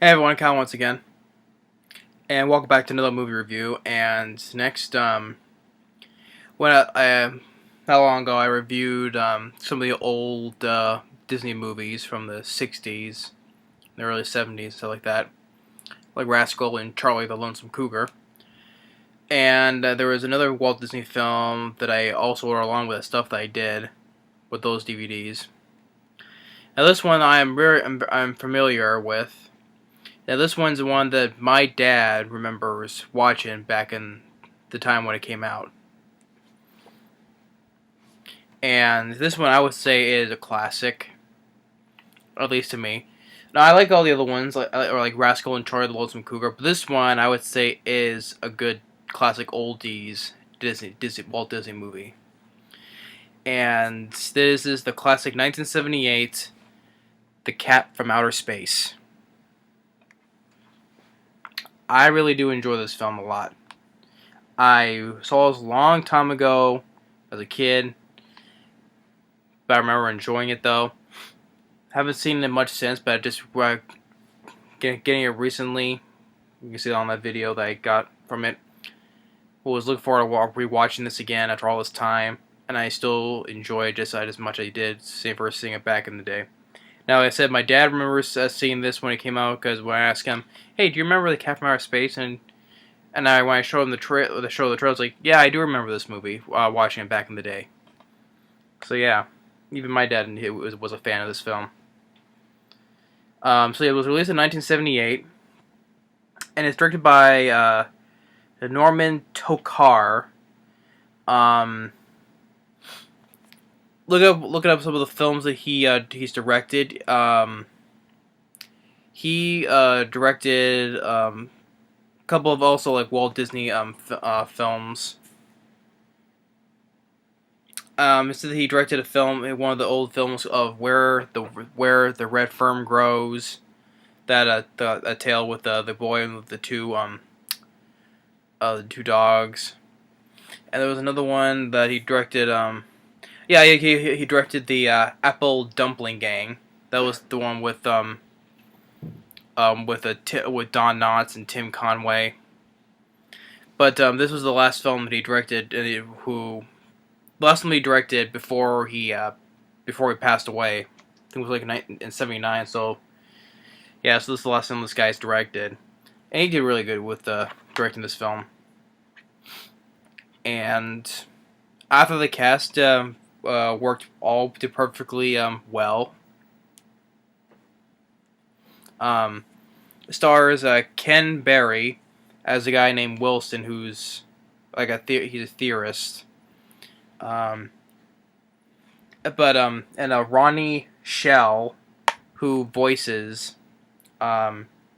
Hey everyone, Kyle once again, and welcome back to another movie review. And next, when not long ago I reviewed some of the old Disney movies from the '60s, the early '70s, stuff like that, like Rascal and Charlie the Lonesome Cougar. And there was another Walt Disney film that I also ordered along with the stuff that I did with those DVDs. Now this one I'm familiar with. Now this one's the one that my dad remembers watching back in the time when it came out. And this one I would say is a classic, at least to me. Now I like all the other ones, like Rascal and Charlie the Lonesome Cougar, but this one I would say is a good classic oldies Walt Disney movie. And this is the classic 1978, The Cat from Outer Space. I really do enjoy this film a lot. I saw this a long time ago as a kid, but I remember enjoying it though. Haven't seen it much since, but just getting it recently. You can see it on that video that I got from it. I was looking forward to rewatching this again after all this time, and I still enjoy it just as much as I did for seeing it back in the day. Now, like I said, my dad remembers seeing this when it came out, because when I asked him, "Hey, do you remember The Cat from Outer Space?" when I showed him the trailer, I was like, "Yeah, I do remember this movie, watching it back in the day." So yeah, even my dad was a fan of this film. So yeah, it was released in 1978, and it's directed by Norman Tokar. Looking up some of the films that he's directed. He directed a couple of also like Walt Disney films. It said that he directed a film, one of the old films of Where the Red Fern Grows. That a tale with the boy and the two dogs. And there was another one that he directed. Yeah, he directed the Apple Dumpling Gang. That was the one with Don Knotts and Tim Conway. But this was the last film that he directed, last film he directed before he passed away. I think it was like in '79. So yeah, so this is the last film this guy's directed, and he did really good with directing this film. And after the cast worked all perfectly well. Stars Ken Berry as a guy named Wilson, who's like he's a theorist. And Ronnie Schell, who voices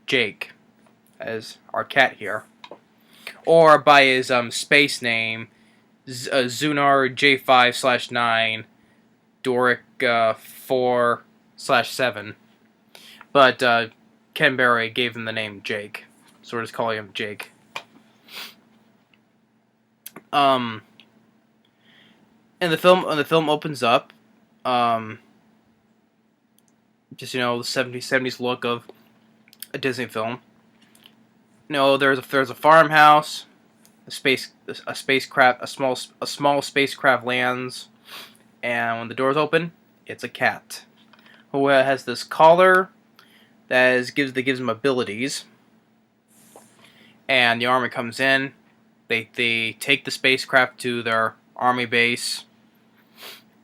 Jake as our cat here, or by his space name, Zunar J5/9 Doric 4/7. But Ken Berry gave him the name Jake, so we're just calling him Jake. And the film opens up, just the '70s look of a Disney film. There's a farmhouse. A small spacecraft lands, and when the doors open, it's a cat who has this collar that gives him abilities. And the army comes in. They take the spacecraft to their army base,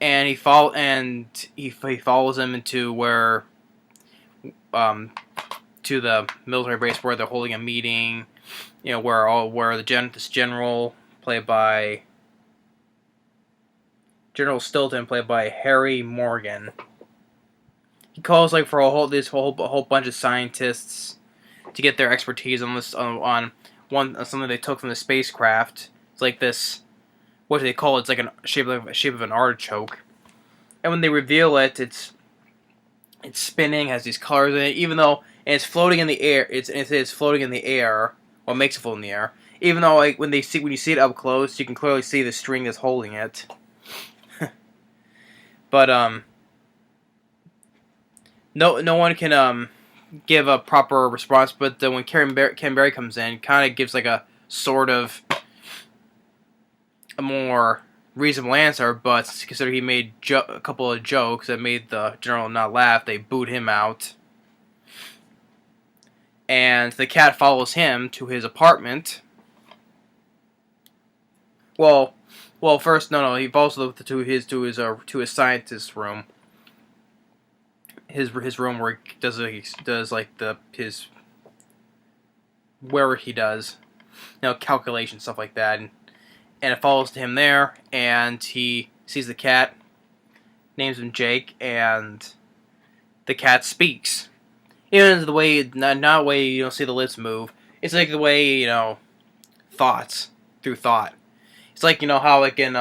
and he follows them into where to the military base where they're holding a meeting. Where this general, played by General Stilton, played by Harry Morgan. He calls for a whole bunch of scientists to get their expertise on something they took from the spacecraft. It's like this, what do they call it? It's like a shape of an artichoke. And when they reveal it, it's spinning, has these colors in it, and it's floating in the air. It's floating in the air. What makes it float in the air? Even though, when you see it up close, you can clearly see the string that's holding it. But no one can give a proper response. But when Ken Berry comes in, kind of gives like a sort of a more reasonable answer. But considering he made a couple of jokes that made the general not laugh, they booed him out. And the cat follows him to his apartment. Well, first, no, he follows to his scientist room. His room where he does like where he does, calculations, stuff like that, and it follows to him there, and he sees the cat, names him Jake, and the cat speaks. Even the way, not the way you don't see the lips move. It's like the way, thoughts through thought. It's like, how like in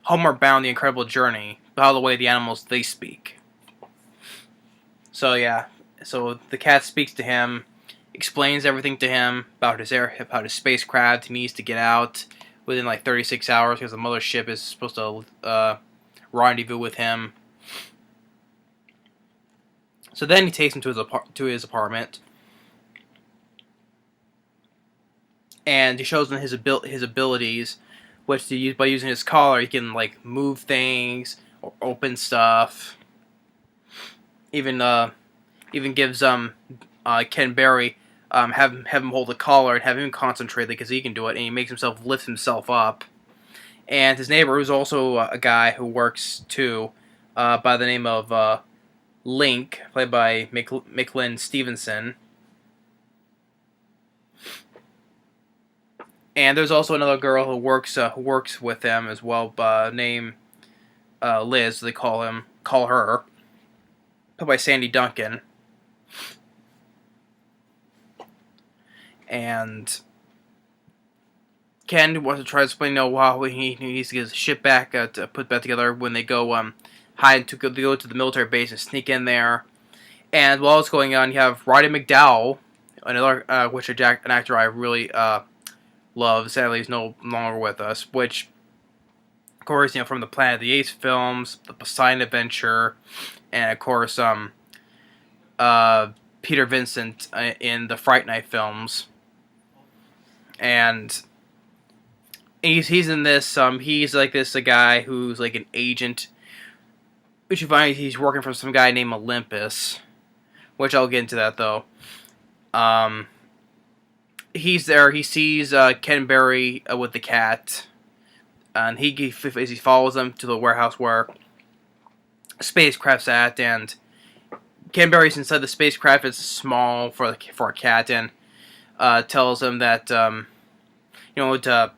Homeward Bound: The Incredible Journey, how the way the animals they speak. So yeah, so the cat speaks to him, explains everything to him about his spacecraft. He needs to get out within like 36 hours because the mothership is supposed to rendezvous with him. So then he takes him to his apartment, and he shows him his abilities, which by using his collar he can like move things or open stuff. Even gives Ken Berry have him hold the collar and have him concentrate because he can do it, and he makes himself lift himself up. And his neighbor, who's also a guy who works too, by the name of Link, played by McLean Stevenson. And there's also another girl who works with them as well, named Liz. They call her, played by Sandy Duncan. And Ken wants to try to explain, how he needs to get his ship back to put back together when they go go to the military base and sneak in there. And while it's going on, you have Roddy McDowell, another an actor I really love. Sadly, he's no longer with us. Which, of course, from the Planet of the Apes films, the Poseidon Adventure, and of course, Peter Vincent in the Fright Night films. And he's in this. He's like a guy who's like an agent. Which you find he's working for some guy named Olympus, which I'll get into that though. He's there. He sees Ken Berry with the cat, and he follows them to the warehouse where a spacecraft's at, and Ken Berry's inside the spacecraft. It's small for a cat, and tells him that to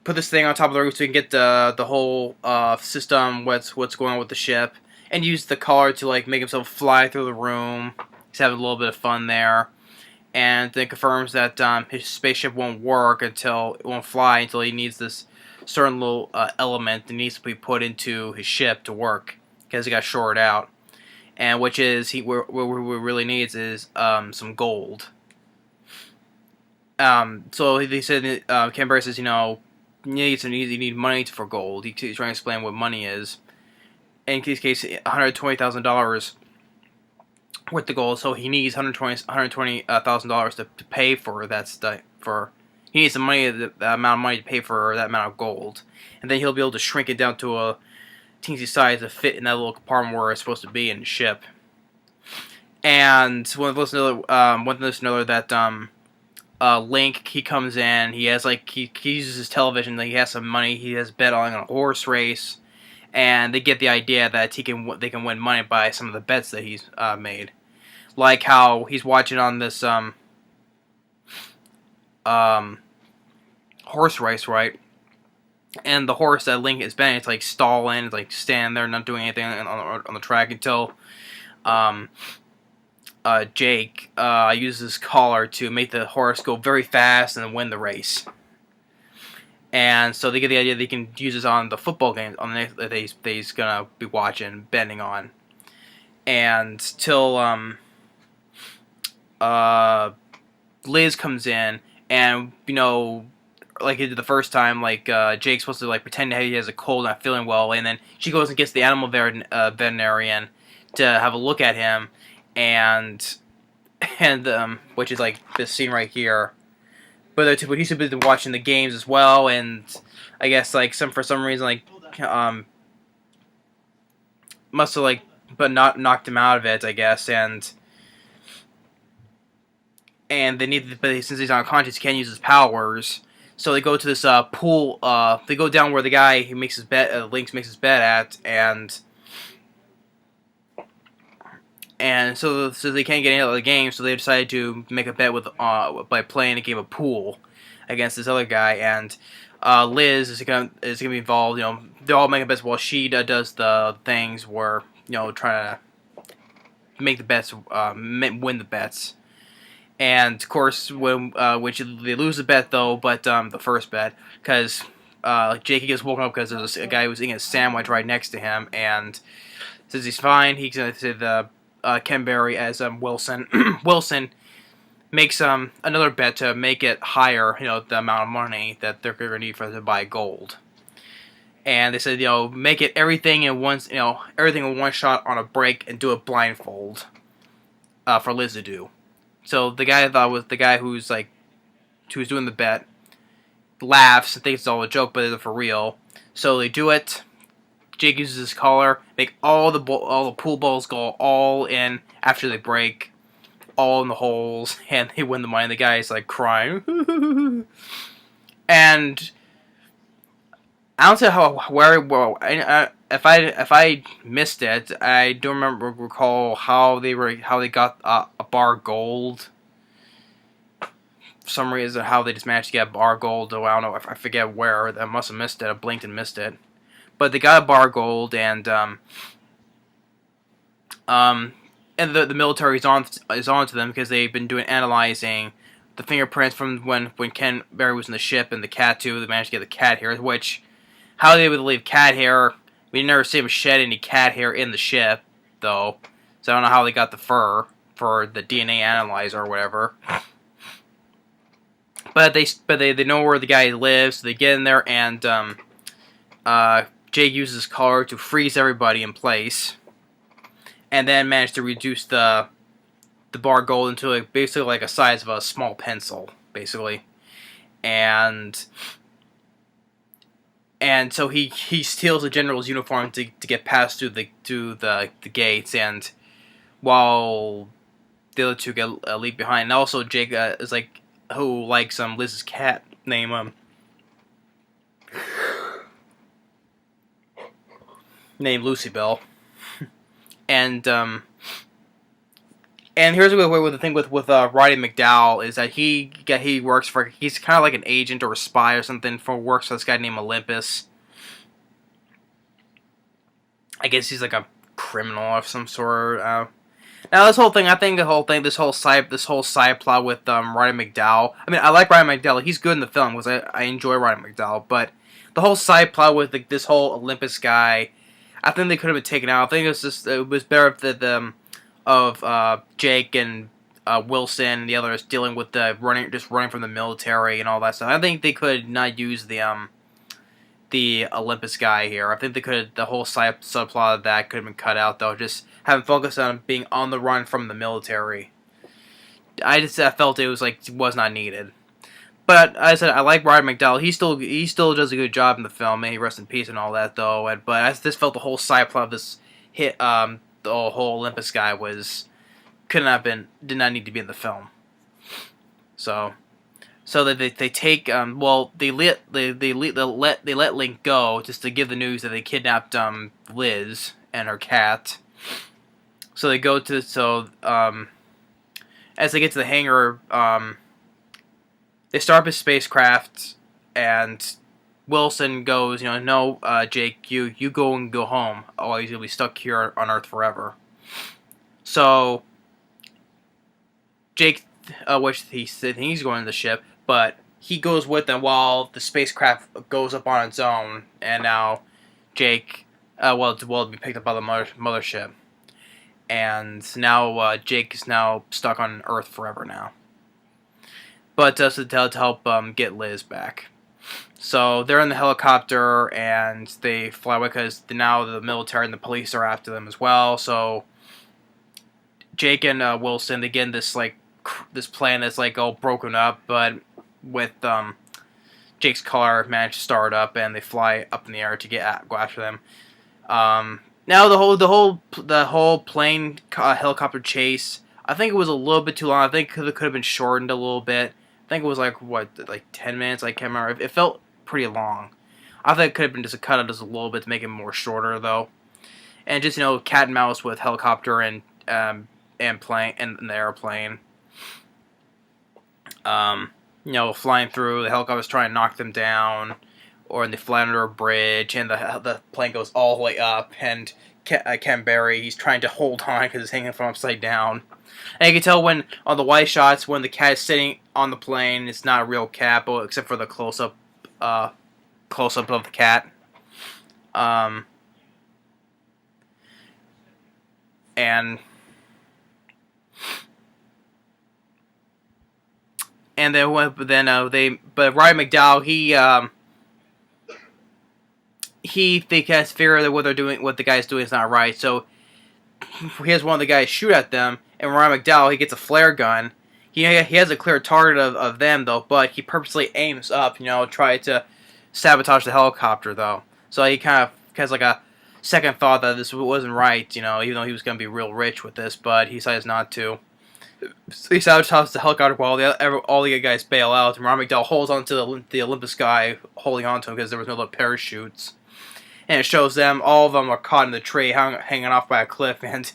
put this thing on top of the roof so we can get the whole system, what's going on with the ship, and use the collar to like make himself fly through the room. He's having a little bit of fun there, and then confirms that his spaceship won't fly until he needs this certain little element that needs to be put into his ship to work because it got shorted out, and which is what he really needs is some gold. So he said, Ken Berry says, you need money for gold. He's trying to explain what money is. In this case, $120,000 worth of gold. So he needs $120,000 to pay for that stuff. He needs the amount of money to pay for that amount of gold, and then he'll be able to shrink it down to a teensy size to fit in that little compartment where it's supposed to be in the ship. And one thing to know that Link, he comes in, he has he uses his television, he has some money, he has bet on a horse race, and they get the idea that they can win money by some of the bets that he's made. Like how he's watching on this horse race, right? And the horse that Link is betting, it's like stalling, it's like standing there, not doing anything on the track until Jake uses his collar to make the horse go very fast and win the race. And so they get the idea they can use this on the football game that he's gonna be watching, betting on. And till Liz comes in, and like he did the first time, Jake's supposed to pretend he has a cold, not feeling well, and then she goes and gets the animal veterinarian to have a look at him. and which is like this scene right here. But he's been watching the games as well, and I guess like for some reason like must have like but not knocked him out of it, I guess, and they need but since he's unconscious, he can't use his powers. So they go to this pool. They go down where the guy who makes his bed, Lynx makes his bed at, and so they can't get out of the game. So they decided to make a bet with by playing a game of pool against this other guy, and Liz is gonna be involved. You know, they're all making bets while she does the things where trying to make the bets, win the bets. And of course, when they lose the bet though, but the first bet, because Jakey gets woken up because there's a guy who's eating a sandwich right next to him, and says he's fine. He's gonna say the Ken Berry as Wilson. Wilson makes another bet to make it higher, the amount of money that they're gonna need to buy gold. And they said, make it everything in one shot on a break and do it blindfold for Liz to do. So the guy I thought was the guy who's doing the bet laughs and thinks it's all a joke, but it's for real. So they do it. Jake uses his collar, make all the pool balls go all in after they break, all in the holes, and they win the money. The guy's like crying, and I don't know if I missed it, I don't recall how they got a bar gold. For some reason, how they just managed to get bar gold. I don't know. I forget where. I must have missed it. I blinked and missed it. But they got a bar gold, and the military is on to them because they've been analyzing the fingerprints from when Ken Berry was in the ship and the cat too. They managed to get the cat hair, which how they would leave cat hair. We never see them shed any cat hair in the ship though, so I don't know how they got the fur for the DNA analyzer or whatever. But they know where the guy lives, so they get in there, and Jake uses his collar to freeze everybody in place, and then manage to reduce the bar gold into basically like a size of a small pencil, basically, and so he steals the general's uniform to get past through the gates, and while the other two get leave behind, and also Jake is who likes Liz's cat named Lucy Bell. And here's the thing with Roddy McDowell is that he works for, he's kind of like an agent or a spy or something, works for this guy named Olympus. I guess he's like a criminal of some sort. Now this whole thing, this whole side plot with Roddy McDowell. I mean, I like Roddy McDowell. He's good in the film because I enjoy Roddy McDowell. But the whole side plot with this whole Olympus guy, I think they could have been taken out. I think it was better if Jake and Wilson and the others dealing with running from the military and all that stuff. I think they could not use the Olympus guy here. I think the whole subplot of that could have been cut out though. Just having focused on being on the run from the military. I felt it was not needed. But as I said, I like Roddy McDowell. He still does a good job in the film. May he rest in peace and all that though. But I just felt the whole side plot of this the whole Olympus guy did not need to be in the film. So that they take they let Link go just to give the news that they kidnapped Liz and her cat. So they go to as they get to the hangar, they start up his spacecraft, and Wilson goes, no, Jake, you go and go home. Oh, he's gonna be stuck here on Earth forever. So Jake, which he said he's going to the ship, but he goes with them while the spacecraft goes up on its own, and now Jake, will be picked up by the mothership, and now Jake is now stuck on Earth forever now. But to help get Liz back. So they're in the helicopter and they fly away because now the military and the police are after them as well. So Jake and Wilson, they get in this like this plan that's like all broken up, but with Jake's car managed to start up and they fly up in the air to go after them. Now the whole plane helicopter chase, I think it was a little bit too long. I think it could have been shortened a little bit. I think it was like 10 minutes. I can't remember. It felt pretty long. I think it could have been just cut out just a little bit to make it more shorter though. And just cat and mouse with helicopter and plane and the airplane. Flying through, the helicopter's trying to knock them down, or they fly under a bridge, and the plane goes all the way up, and Ken Berry, he's trying to hold on because it's hanging from upside down. And you can tell when, on the wide shots, when the cat is sitting on the plane, it's not a real cat, but except for the close-up of the cat. And then but Roddy McDowell, they kind of figure that what the guy's doing is not right. So he has one of the guys shoot at them, and Ronnie McDowell, he gets a flare gun. He has a clear target of them though, but he purposely aims up, try to sabotage the helicopter though. So he kind of has like a second thought that this wasn't right, even though he was going to be real rich with this, but he decides not to. So he sabotages the helicopter while all the guys bail out, and Ron McDowell holds onto the Olympus guy, holding onto him because there was no little parachutes. And it shows all of them are caught in the tree, hanging off by a cliff, and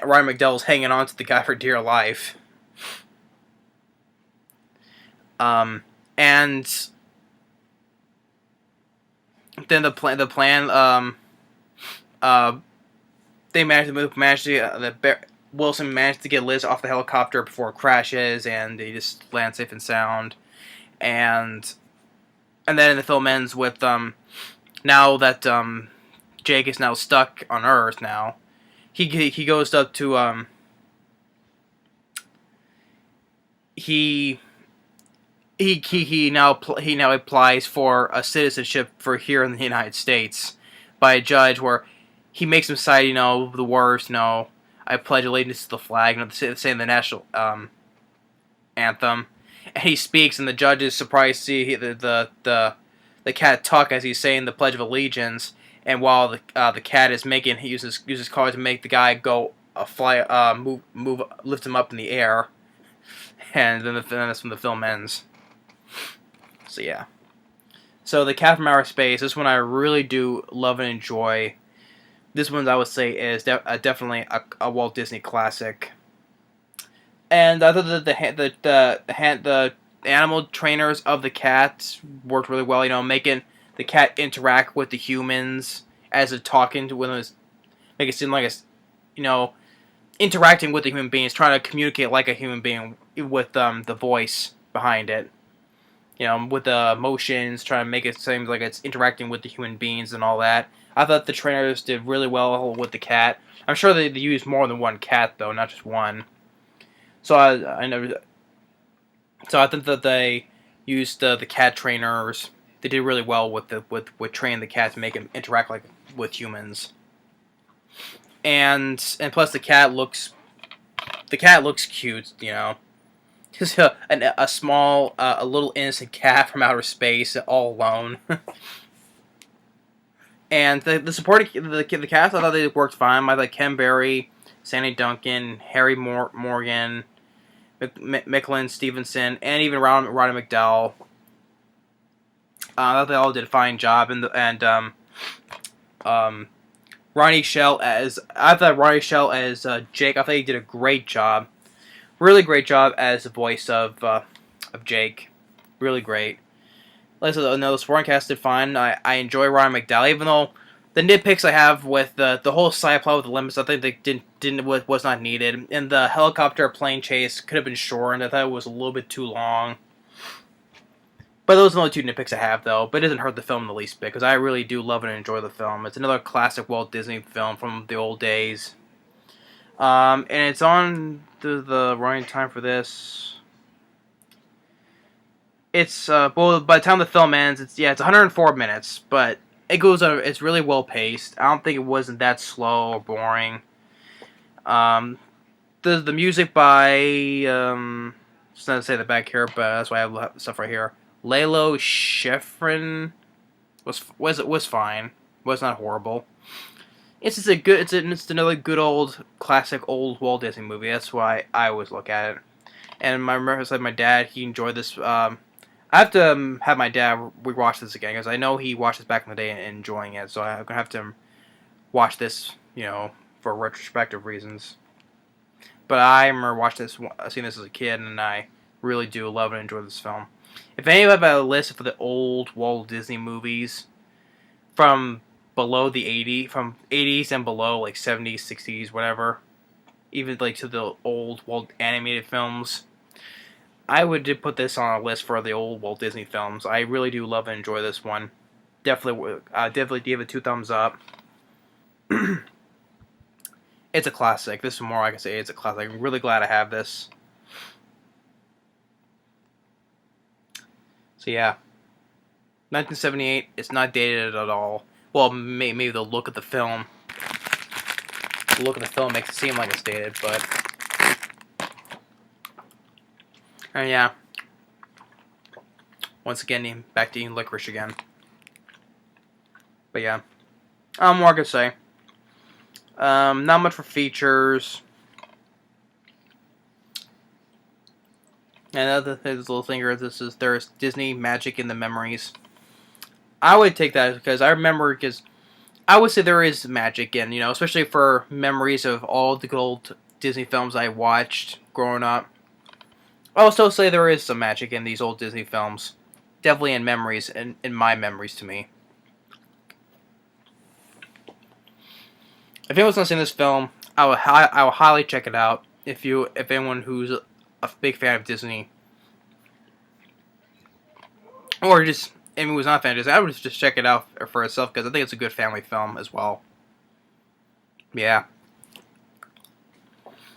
Ryan McDowell's hanging on to the guy for dear life. And then the plan, they Wilson managed to get Liz off the helicopter before it crashes, and they just land safe and sound. And then the film ends with now that Jake is now stuck on Earth. Now he goes up to he now applies for a citizenship for here in the United States by a judge, where he makes him cite the words, I pledge allegiance to the flag, saying the national anthem. And he speaks, and the judge is surprised to see the cat talk as he's saying the Pledge of Allegiance. And while the cat is he uses color to make the guy go lift him up in the air. And then that's when the film ends. So yeah. So the Cat from Outer Space, this one I really do love and enjoy. This one, I would say, is definitely a Walt Disney classic. And I thought that the animal trainers of the cat worked really well. Making the cat interact with the humans as it's talking to them, make it seem like it's, interacting with the human beings, trying to communicate like a human being with the voice behind it. With the emotions, trying to make it seem like it's interacting with the human beings and all that. I thought the trainers did really well with the cat. I'm sure they used more than one cat though, not just one. So I think that they used the cat trainers. They did really well with training the cat to make him interact like with humans. And plus the cat looks cute, Just a small, a little innocent cat from outer space, all alone. And the supporting the cast, I thought they worked fine. I thought Ken Berry, Sandy Duncan, Harry Morgan, McLean, Stevenson, and even Roddy McDowell. I thought they all did a fine job. Ronnie Schell as Jake. I thought he did a great job. Really great job as the voice of Jake. Really great. Like I said, the supporting cast did fine. I enjoy Ronnie McDowell, even though the nitpicks I have with the whole side plot with the limits, I think they was not needed. And the helicopter plane chase could have been shortened. I thought it was a little bit too long. But those are the only two nitpicks I have, though. But it doesn't hurt the film the least bit, because I really do love and enjoy the film. It's another classic Walt Disney film from the old days. And it's on the running time for this. It's by the time the film ends, it's 104 minutes, but it goes on. It's really well paced. I don't think it wasn't that slow or boring. The the music by it's not to say the back here, but that's why I have the stuff right here. Lalo Schifrin was fine. Was not horrible. It's just a good. It's another good old classic old Walt Disney movie. That's why I always look at it. And my remember it's like my dad. He enjoyed this. I have to have my dad rewatch this again because I know he watched this back in the day and enjoying it. So I'm gonna have to watch this, for retrospective reasons. But I remember watching this, seeing this as a kid, and I really do love and enjoy this film. If any of a list for the old Walt Disney movies from below the 80s, from 80s and below, like 70s, 60s, whatever, even like to the old Walt animated films, I would put this on a list for the old Walt Disney films. I really do love and enjoy this one. Definitely give it 2 thumbs up. It's a classic. This is more I can say. It's a classic. I'm really glad I have this. So yeah, 1978. It's not dated at all. Well, maybe the look of the film. The look of the film makes it seem like it's dated, but and yeah. Once again, back to eating licorice again. But yeah, more I could say. Not much for features. Another little thing here, there is Disney magic in the memories. I would take that because I remember, because I would say there is magic in, especially for memories of all the good old Disney films I watched growing up. I would still say there is some magic in these old Disney films. Definitely in memories, in my memories to me. If anyone's not seen this film, I will highly check it out. If anyone who's a big fan of Disney, or just anyone who's not a fan of Disney, I would just check it out for itself because I think it's a good family film as well. Yeah,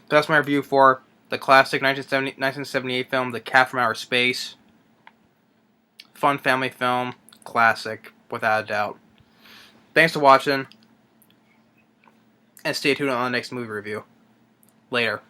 that's my review for the classic 1978 film, The Cat from Outer Space. Fun family film, classic without a doubt. Thanks for watching. And stay tuned on the next movie review. Later.